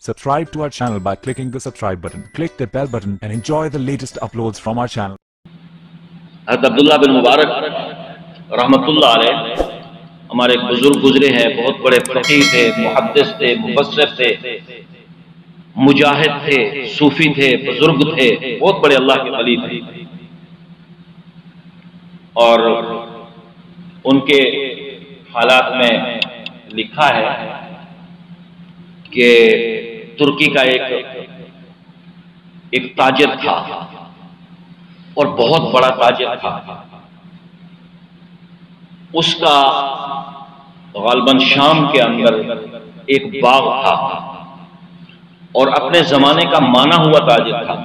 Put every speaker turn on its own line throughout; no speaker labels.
Subscribe to our channel by clicking the subscribe button. Click the bell button and enjoy the latest uploads from our channel.
حضرت عبداللہ بن مبارک رحمۃ اللہ علیہ ہمارے ایک بزرگ گزرے ہیں، بہت بڑے فقیہ تھے، محدث تھے، مفسر تھے، مجاہد تھے، صوفی تھے، بزرگ تھے، بہت بڑے اللہ کے ولی تھے۔ اور ان کے حالات میں لکھا ہے کہ ترکی کا ایک تاجر تھا اور بہت بڑا تاجر تھا۔ اس کا غالباً شام کے اندر ایک باغ تھا اور اپنے زمانے کا مانا ہوا تاجر تھا،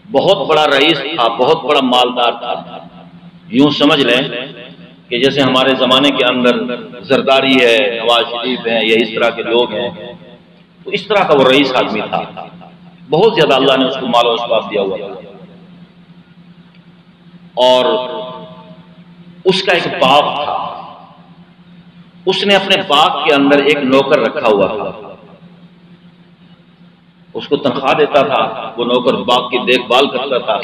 بہت بڑا رئیس تھا، بہت بڑا مالدار تھا۔ یوں سمجھ لیں کہ جیسے ہمارے زمانے کے اندر زرداری ہے، نواز شریف ہیں، یا اس طرح کے لوگ ہیں، تو اس طرح کا وہ رئیس آدمی تھا۔ بہت زیادہ اللہ نے اس کو مال و اسباب دیا ہوا تھا۔ اور اس کا ایک باغ تھا، اس نے اپنے باغ کے اندر ایک نوکر رکھا ہوا تھا، اس کو تنخواہ دیتا تھا، وہ نوکر باغ کی دیکھ بھال کرتا تھا۔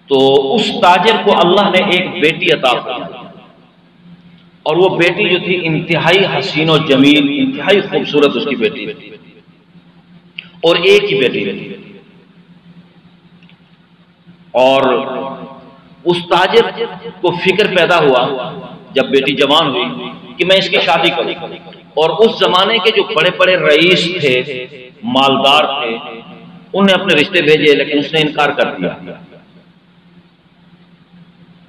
تو اس تاجر کو اللہ نے ایک بیٹی عطا فرمائی، اور وہ بیٹی جو تھی انتہائی حسین و جمیل، انتہائی خوبصورت اس کی بیٹی تھی، اور ایک ہی بیٹی تھی۔ اور اس تاجر کو فکر پیدا ہوا جب بیٹی جوان ہوئی کہ میں اس کی شادی کروں، اور اس زمانے کے جو بڑے بڑے رئیس تھے، مالدار تھے، انہوں نے اپنے رشتے بھیجے، لیکن اس نے انکار کر دیا۔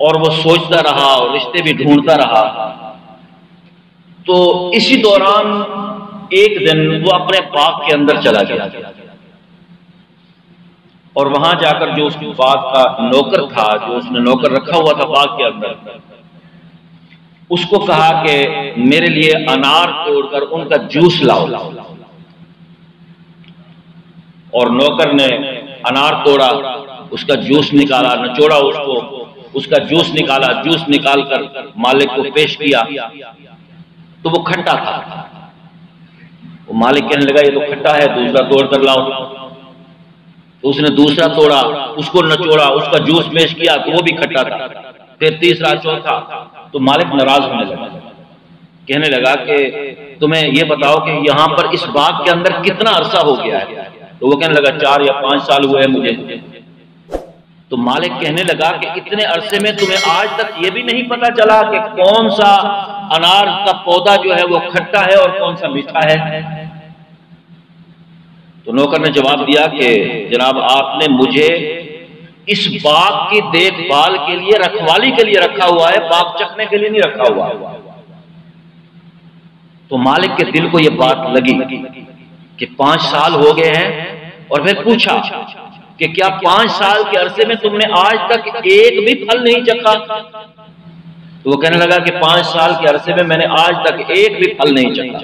اور وہ سوچتا رہا اور رشتے بھی ڈھونڈتا رہا۔ تو اسی دوران ایک دن وہ اپنے باغ کے اندر چلا گیا، اور وہاں جا کر جو اس کے باغ کا نوکر تھا، جو اس نے نوکر رکھا ہوا تھا باغ کے اندر، اس کو کہا کہ میرے لیے انار توڑ کر ان کا جوس لاؤ۔ اور نوکر نے انار توڑا، اس کا جوس نکالا، نچوڑا اس کو، اس کا جوس نکالا، جوس نکال کر مالک کو پیش کیا، تو وہ کھٹا تھا۔ وہ مالک کہنے لگا یہ تو کھٹا ہے، دوسرا توڑ کر لاؤ۔ تو اس نے دوسرا توڑا، اس کو نچوڑا، اس کا جوس پیش کیا، تو وہ بھی کھٹا تھا۔ پھر تیسرا، چوتھا، تو مالک ناراض ہونے لگا، کہنے لگا کہ تمہیں یہ بتاؤ کہ یہاں پر اس باغ کے اندر کتنا عرصہ ہو گیا ہے؟ تو وہ کہنے لگا 4 یا 5 سال ہوئے ہیں مجھے۔ تو مالک کہنے لگا کہ اتنے عرصے میں تمہیں آج تک یہ بھی نہیں پتا چلا کہ کون سا انار کا پودا جو ہے وہ کھٹا ہے اور کون سا میٹھا ہے؟ تو نوکر نے جواب دیا کہ جناب آپ نے مجھے اس باغ کی دیکھ بھال کے لیے، رکھوالی کے لیے رکھا ہوا ہے، باغ چکنے کے لیے نہیں رکھا ہوا۔ تو مالک کے دل کو یہ بات لگی کہ 5 سال ہو گئے ہیں، اور پھر پوچھا کہ کیا 5 سال کے عرصے میں تم نے آج تک ایک بھی پھل نہیں چکھا؟ تو وہ کہنے لگا کہ 5 سال کے عرصے میں نے آج تک ایک بھی پھل نہیں چکھا۔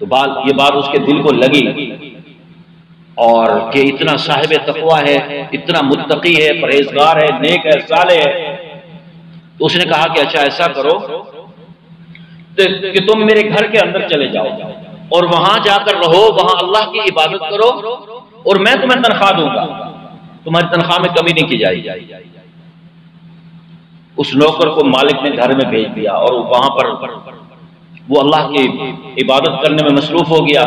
تو یہ بات اس کے دل کو لگی، اور کہ اتنا صاحب تقویٰ ہے، اتنا متقی ہے، پرہیزگار ہے، نیک ہے، صالح ہے۔ تو اس نے کہا کہ اچھا ایسا کرو کہ تم میرے گھر کے اندر چلے جاؤ اور وہاں جا کر رہو، وہاں اللہ کی عبادت کرو، اور میں تمہیں تنخواہ دوں گا، تمہاری تنخواہ میں کمی نہیں کی جائے گی۔ اس نوکر کو مالک نے گھر میں بھیج دیا، اور وہاں پر وہ اللہ کی عبادت کرنے میں مصروف ہو گیا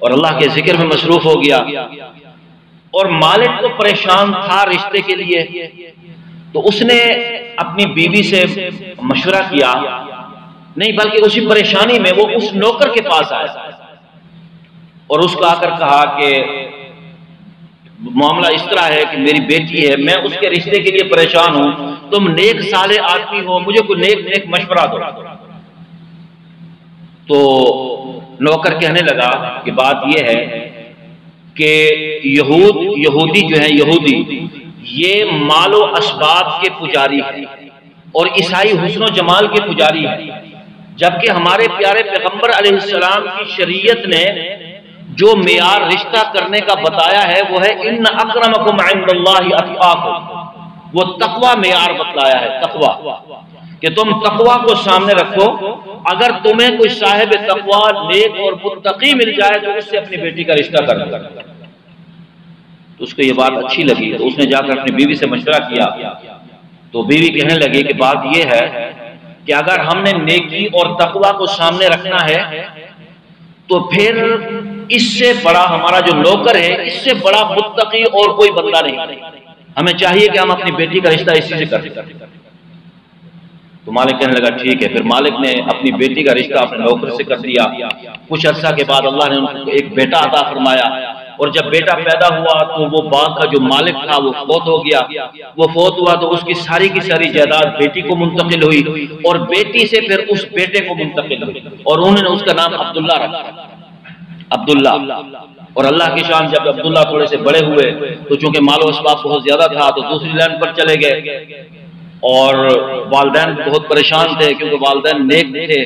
اور اللہ کے ذکر میں مصروف ہو گیا۔ اور مالک تو پریشان تھا رشتے کے لیے، تو اس نے اپنی بیوی سے مشورہ کیا، نہیں بلکہ اسی پریشانی میں وہ اس نوکر کے پاس آیا اور اس کو آ کر کہا کہ معاملہ اس طرح ہے کہ میری بیٹی ہے، میں اس کے رشتے کے لیے پریشان ہوں، تم نیک صالح آدمی ہو، مجھے کوئی نیک مشورہ دو۔ تو نوکر کہنے لگا کہ بات یہ ہے کہ یہودی جو ہیں، یہودی یہ مال و اسباب کے پجاری ہیں، اور عیسائی حسن و جمال کے پجاری ہیں، جبکہ ہمارے پیارے پیغمبر علیہ السلام کی شریعت نے جو معیار رشتہ کرنے کا بتایا ہے وہ ہے ان اکرمکم عند اللہ اتقاکم، وہ تقوی معیار بتلایا ہے، تقوی۔ کہ تم تقوی کو سامنے رکھو، اگر تمہیں کوئی صاحب تقوی نیک اور متقی مل جائے تو اس سے اپنی بیٹی کا رشتہ کر دو۔ تو اس کو یہ بات اچھی لگی، تو اس نے جا کر اپنی بیوی سے مشورہ کیا، تو بیوی کہنے لگی کہ بات یہ ہے کہ اگر ہم نے نیکی اور تقوی کو سامنے رکھنا ہے تو پھر اس سے بڑا ہمارا جو نوکر ہے، اس سے بڑا متقی اور کوئی بندہ نہیں، ہمیں چاہیے کہ ہم اپنی بیٹی کا رشتہ اسی سے کریں۔ تو مالک کہنے لگا ٹھیک ہے۔ پھر مالک نے اپنی بیٹی کا رشتہ اپنے نوکر سے کر دیا۔ کچھ عرصہ کے بعد اللہ نے ان کو ایک بیٹا عطا فرمایا، اور جب بیٹا پیدا ہوا تو وہ باغ کا جو مالک تھا وہ فوت ہو گیا۔ وہ فوت ہوا تو اس کی ساری جائیداد بیٹی کو منتقل ہوئی، اور بیٹی سے پھر اس بیٹے کو منتقل ہوئی، اور انہوں نے اس کا نام عبداللہ رکھا، عبداللہ۔ اور اللہ کی شان، جب عبداللہ تھوڑے سے بڑے ہوئے تو چونکہ مال و اسباب بہت زیادہ تھا تو دوسری لائن پر چلے گئے، اور والدین بہت پریشان تھے کیونکہ والدین نیک تھے،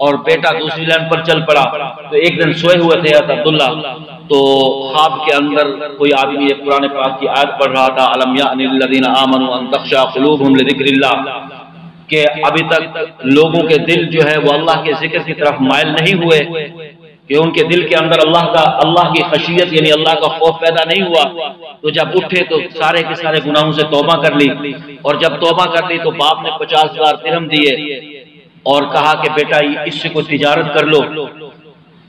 اور بیٹا دوسری لائن پر چل پڑا۔ تو ایک دن سوئے ہوئے تھے عبداللہ، تو خواب کے اندر کوئی آدمی ایک قرآن پاک کی آیت پڑھ رہا تھا، أَلَمْ يَأْنِ لِلَّذِينَ آمَنُوا أَن تَخْشَعَ قُلُوبُهُمْ لِذِكْرِ اللَّهِ، کہ ابھی تک لوگوں کے دل جو ہے وہ اللہ کے ذکر کی طرف مائل نہیں ہوئے، کہ ان کے دل کے اندر اللہ کی خشیت یعنی اللہ کا خوف پیدا نہیں ہوا۔ تو جب اٹھے تو سارے کے سارے گناہوں سے توبہ کر لی، اور جب توبہ کر لی تو باپ نے 50,000 درہم دیے اور کہا کہ بیٹا اس سے کوئی تجارت کر لو،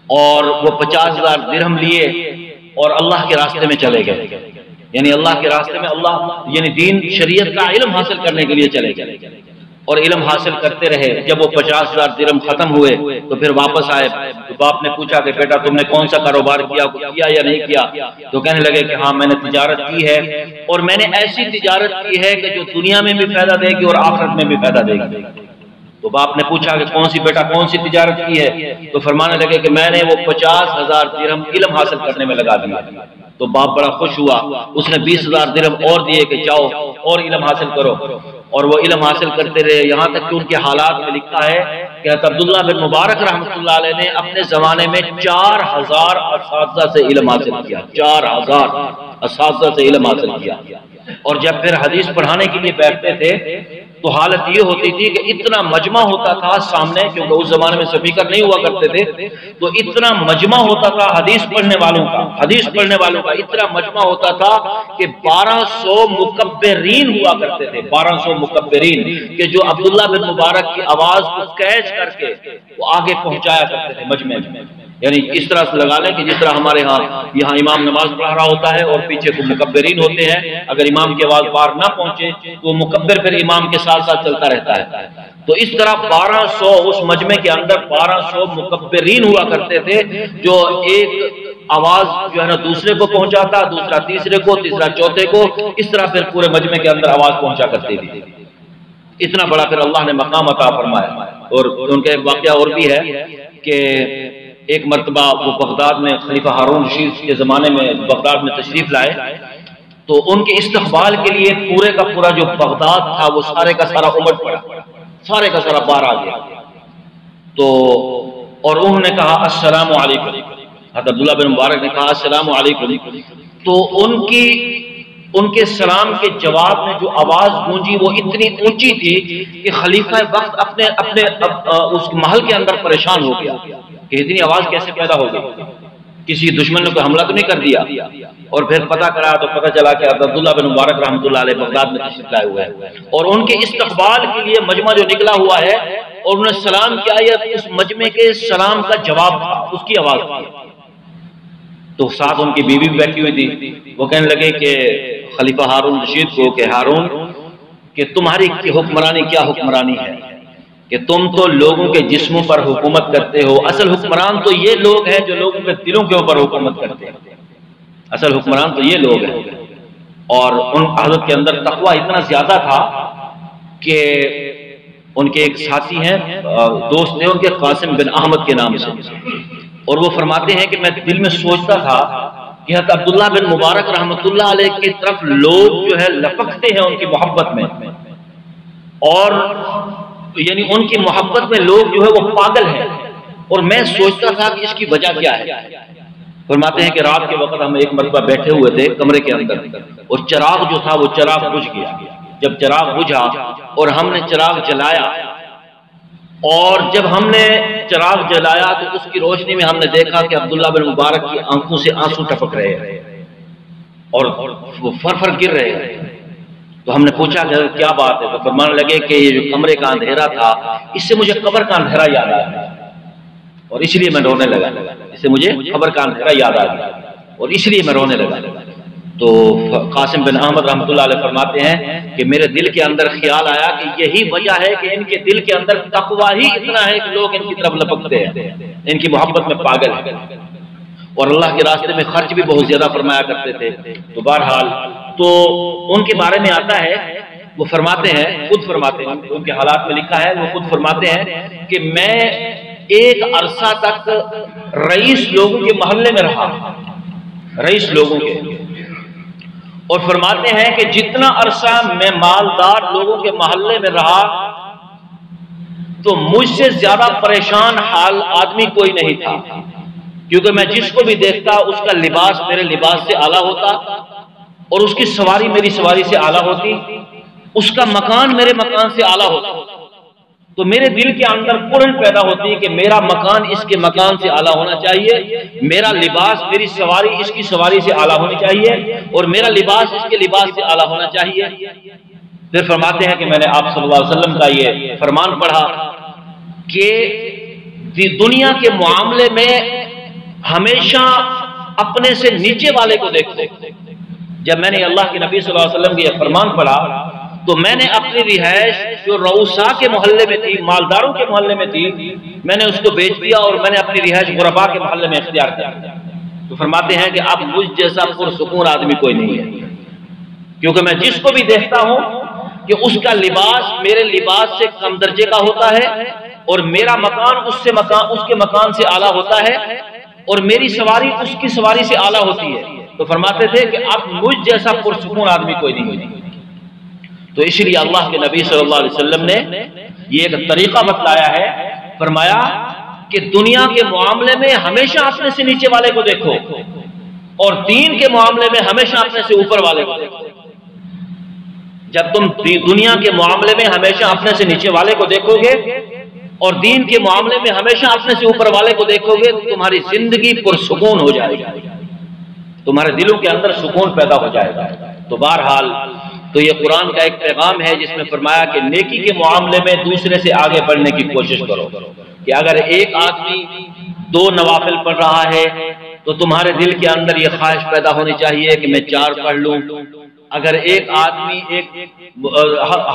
اور وہ 50,000 درہم لیے اور اللہ کے راستے میں چلے گئے، یعنی اللہ کے راستے میں اللہ یعنی دین شریعت کا علم حاصل کرنے کے لیے چلے گئے، اور علم حاصل کرتے رہے۔ جب وہ 50,000 درہم ختم ہوئے تو پھر واپس آئے، تو باپ نے پوچھا کہ بیٹا تم نے کون سا کاروبار کیا یا نہیں کیا؟ تو کہنے لگے کہ ہاں میں نے تجارت کی ہے، اور میں نے ایسی تجارت کی ہے کہ جو دنیا میں بھی فائدہ دے گی اور آخرت میں بھی فائدہ دے گی۔ تو باپ نے پوچھا کہ کون سی بیٹا کون سی تجارت کی ہے؟ تو فرمانے لگے کہ میں نے وہ 50,000 درہم علم حاصل کرنے میں لگا دیا۔ تو باپ بڑا خوش ہوا، اس نے 20,000 درہم اور دیے کہ جاؤ اور علم حاصل کرو، اور وہ علم حاصل کرتے رہے، یہاں تک کہ ان کے حالات میں لکھا ہے کہ عبداللہ بن مبارک رحمۃ اللہ علیہ نے اپنے زمانے میں 4,000 اساتذہ سے علم حاصل کیا، 4,000 اساتذہ سے علم حاصل کیا۔ اور جب پھر حدیث پڑھانے کے لیے بیٹھتے تھے تو حالت یہ ہوتی تھی کہ اتنا مجمع ہوتا تھا سامنے، کیونکہ اس زمانے میں سپیکر نہیں ہوا کرتے تھے، تو اتنا مجمع ہوتا تھا حدیث پڑھنے والوں کا اتنا مجمع ہوتا تھا کہ 1200 مکبرین ہوا کرتے تھے، 1200 مکبرین، کہ جو عبداللہ بن مبارک کی آواز کو کیچ کر کے وہ آگے پہنچایا کرتے تھے مجمع میں۔ یعنی اس طرح سے لگا لیں کہ جس طرح ہمارے یہاں امام نماز پڑھا رہا ہوتا ہے اور پیچھے کو مکبرین ہوتے ہیں، اگر امام کی آواز پار نہ پہنچے تو مکبر پھر امام کے ساتھ ساتھ چلتا رہتا ہے۔ تو اس طرح 1200 اس مجمع کے اندر 1200 مکبرین ہوا کرتے تھے، جو ایک آواز جو ہے نا دوسرے کو پہنچاتا، دوسرا تیسرے کو، تیسرا چوتھے کو، اس طرح پھر پورے مجمع کے اندر آواز پہنچا کرتے تھے۔ اتنا بڑا پھر اللہ نے مقام عطا فرمایا۔ اور ان کا ایک واقعہ اور بھی ہے کہ ایک مرتبہ وہ بغداد میں خلیفہ ہارون رشید کے زمانے میں بغداد میں تشریف لائے، تو ان کے استقبال کے لیے پورے کا پورا جو بغداد تھا وہ سارے کا سارا امٹ پڑا، سارے کا سارا باہر آ گیا۔ تو اور انہوں نے کہا السلام علیکم، حضرت عبداللہ بن مبارک نے کہا السلام علیکم، تو ان کے سلام کے جواب میں جو آواز گونجی وہ اتنی اونچی تھی کہ خلیفہ وقت اپنے اس محل کے اندر پریشان ہو گیا کہ اتنی آواز کیسے پیدا ہو گئی، کسی دشمن نے کوئی حملہ تو نہیں کر دیا؟ اور پھر پتہ کرا تو پتہ چلا کہ عبداللہ بن مبارک رحمۃ اللہ علیہ بغداد میں تشریف لائے ہوئے ہیں، اور ان کے استقبال کے لیے مجمع جو نکلا ہوا ہے اور انہوں نے سلام کیا، یہ اس مجمع کے سلام کا جواب تھا، اس کی آواز تھی۔ تو ساتھ ان کی بیوی بھی بیٹھی ہوئی تھی، وہ کہنے لگے کہ خلیفہ ہارون رشید کو کہ ہارون کہ تمہاری حکمرانی کیا حکمرانی ہے کہ تم تو لوگوں کے جسموں پر حکومت کرتے ہو، اصل حکمران تو یہ لوگ ہیں جو لوگوں کے دلوں کے اوپر حکومت کرتے ہیں، اصل حکمران تو یہ لوگ ہیں۔ اور ان حضرت کے اندر تقوی اتنا زیادہ تھا کہ ان کے ایک ساتھی ہیں، دوست ہیں ان کے، قاسم بن احمد کے نام سے، اور وہ فرماتے ہیں کہ میں دل میں سوچتا تھا کہ حضرت عبداللہ بن مبارک رحمۃ اللہ علیہ کی طرف لوگ جو ہے لپکتے ہیں ان کی محبت میں، اور یعنی ان کی محبت میں لوگ جو ہے وہ پاگل ہیں، اور میں سوچتا تھا کہ اس کی وجہ کیا ہے۔ فرماتے ہیں کہ رات کے وقت ہم ایک مرتبہ بیٹھے ہوئے تھے کمرے کے اندر، اور چراغ جو تھا وہ چراغ بجھ گیا، جب چراغ بجھا اور ہم نے چراغ جلایا، اور جب ہم نے چراغ جلایا تو اس کی روشنی میں ہم نے دیکھا کہ عبداللہ بن مبارک کی آنکھوں سے آنسو ٹپک رہے ہیں اور وہ فر گر رہے ہیں۔ تو ہم نے پوچھا کہ کیا بات ہے؟ تو فرمانے لگے کہ یہ جو کمرے کا اندھیرا تھا، اس سے مجھے قبر کا اندھیرا یاد آیا اور اس لیے میں رونے لگا، اس سے مجھے قبر کا اندھیرا یاد آ گیا اور اس لیے میں رونے لگا۔ تو قاسم بن احمد رحمۃ اللہ علیہ فرماتے ہیں کہ میرے دل کے اندر خیال آیا کہ یہی وجہ ہے کہ ان کے دل کے اندر تقویٰ ہی اتنا ہے کہ لوگ ان کی طرف لپکتے ہیں، ان کی محبت میں پاگل ہیں، اور اللہ کے راستے میں خرچ بھی بہت زیادہ فرمایا کرتے تھے۔ تو بہرحال تو ان کے بارے میں آتا ہے، وہ فرماتے ہیں، خود فرماتے ہیں، ان کے حالات میں لکھا ہے، وہ خود فرماتے ہیں کہ میں ایک عرصہ تک رئیس لوگوں کے محلے میں رہا، رئیس لوگوں کے، اور فرماتے ہیں کہ جتنا عرصہ میں مالدار لوگوں کے محلے میں رہا تو مجھ سے زیادہ پریشان حال آدمی کوئی نہیں تھا، کیونکہ میں جس کو بھی دیکھتا اس کا لباس میرے لباس سے اعلیٰ ہوتا اور اس کی سواری میری سواری سے اعلیٰ ہوتی، اس کا مکان میرے مکان سے اعلیٰ ہوتا، تو میرے دل کے اندر پرن پیدا ہوتی کہ میرا مکان اس کے مکان سے اعلیٰ ہونا چاہیے، میرا لباس میری سواری اس کی سواری سے اعلیٰ ہونی چاہیے، اور میرا لباس اس کے لباس سے اعلیٰ ہونا چاہیے۔ پھر فرماتے ہیں کہ میں نے آپ صلی اللہ علیہ وسلم کا یہ فرمان پڑھا کہ دنیا کے معاملے میں ہمیشہ اپنے سے نیچے والے کو دیکھو۔ جب میں نے اللہ کے نبی صلی اللہ علیہ وسلم کی یہ فرمان پڑھا تو میں نے اپنی رہائش جو روسا کے محلے میں تھی، مالداروں کے محلے میں تھی، میں نے اس کو بیچ دیا اور میں نے اپنی رہائش غربا کے محلے میں اختیار کیا۔ تو فرماتے ہیں کہ اب مجھ جیسا پرسکون آدمی کوئی نہیں ہے، کیونکہ میں جس کو بھی دیکھتا ہوں کہ اس کا لباس میرے لباس سے کم درجے کا ہوتا ہے اور میرا مکان اس کے مکان سے اعلیٰ ہوتا ہے اور میری سواری اس کی سواری سے اعلیٰ ہوتی ہے، تو فرماتے تھے کہ اب مجھ جیسا پرسکون آدمی کوئی نہیں ہے۔ تو اس لیے اللہ کے نبی صلی اللہ علیہ وسلم نے یہ ایک طریقہ بتلایا ہے، فرمایا کہ دنیا کے معاملے میں ہمیشہ اپنے سے نیچے والے کو دیکھو اور دین کے معاملے میں ہمیشہ اپنے سے اوپر والے کو دیکھو۔ جب تم دنیا کے معاملے میں ہمیشہ اپنے سے نیچے والے کو دیکھو گے اور دین کے معاملے میں ہمیشہ اپنے سے اوپر والے کو دیکھو گے تو تمہاری زندگی پرسکون ہو جائے گی، تمہارے دلوں کے اندر سکون پیدا ہو جائے گا۔ تو بہرحال تو یہ قرآن کا ایک پیغام ہے جس میں فرمایا کہ نیکی کے معاملے میں دوسرے سے آگے بڑھنے کی کوشش کرو، کہ اگر ایک آدمی 2 نوافل پڑھ رہا ہے تو تمہارے دل کے اندر یہ خواہش پیدا ہونی چاہیے کہ میں 4 پڑھ لوں۔ اگر ایک آدمی ایک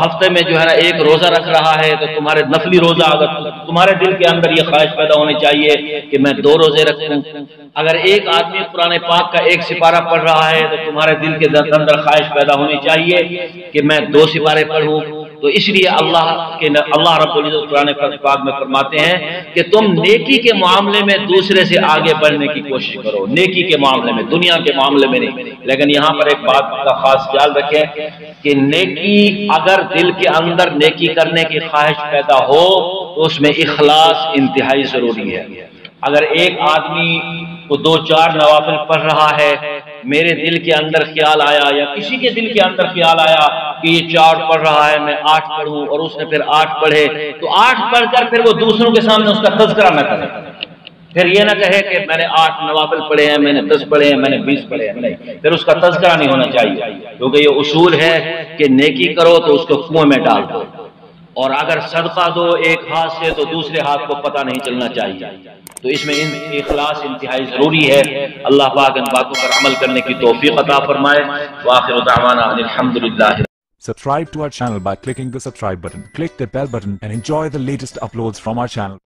ہفتے میں جو ہے نا 1 روزہ رکھ رہا ہے تو تمہارے نفلی روزہ اگر تمہارے دل کے اندر یہ خواہش پیدا ہونی چاہیے کہ میں 2 روزے رکھوں۔ اگر ایک آدمی قرآن پاک کا 1 سپارہ پڑھ رہا ہے تو تمہارے دل کے اندر خواہش پیدا ہونی چاہیے کہ میں 2 سپارے پڑھوں۔ تو اس لیے اللہ رب العزت قرآن پاک میں فرماتے ہیں کہ تم نیکی کے معاملے میں دوسرے سے آگے بڑھنے کی کوشش کرو، نیکی کے معاملے میں، دنیا کے معاملے میں نہیں۔ لیکن یہاں پر ایک بات کا خاص خیال رکھیں کہ نیکی اگر دل کے اندر نیکی کرنے کی خواہش پیدا ہو تو اس میں اخلاص انتہائی ضروری ہے۔ اگر ایک آدمی کو 2-4 نوافل پڑھ رہا ہے، میرے دل کے اندر خیال آیا یا کسی کے دل کے اندر خیال آیا کہ یہ 4 پڑھ رہا ہے میں 8 پڑھوں، اور اس نے پھر 8 پڑھے، تو 8 پڑھ کر پھر وہ دوسروں کے سامنے اس کا تذکرہ نہ کرے، پھر یہ نہ کہے کہ میں نے 8 نوافل پڑھے ہیں، میں نے 10 پڑھے ہیں، میں نے 20 پڑھے ہیں، نہیں، پھر اس کا تذکرہ نہیں ہونا چاہیے، کیونکہ یہ اصول ہے کہ نیکی کرو تو اس کو کنویں میں ڈال دو، اور اگر صدقہ دو ایک ہاتھ سے تو دوسرے ہاتھ کو پتہ نہیں چلنا چاہیے۔ تو اس میں اخلاص انتہائی ضروری ہے۔ اللہ پاک ان باتوں پر عمل کرنے کی توفیق عطا فرمائے۔ وآخر دعوانا ان الحمدللہ۔
Subscribe to our channel by clicking the subscribe button. Click the bell button and enjoy the latest uploads from our channel.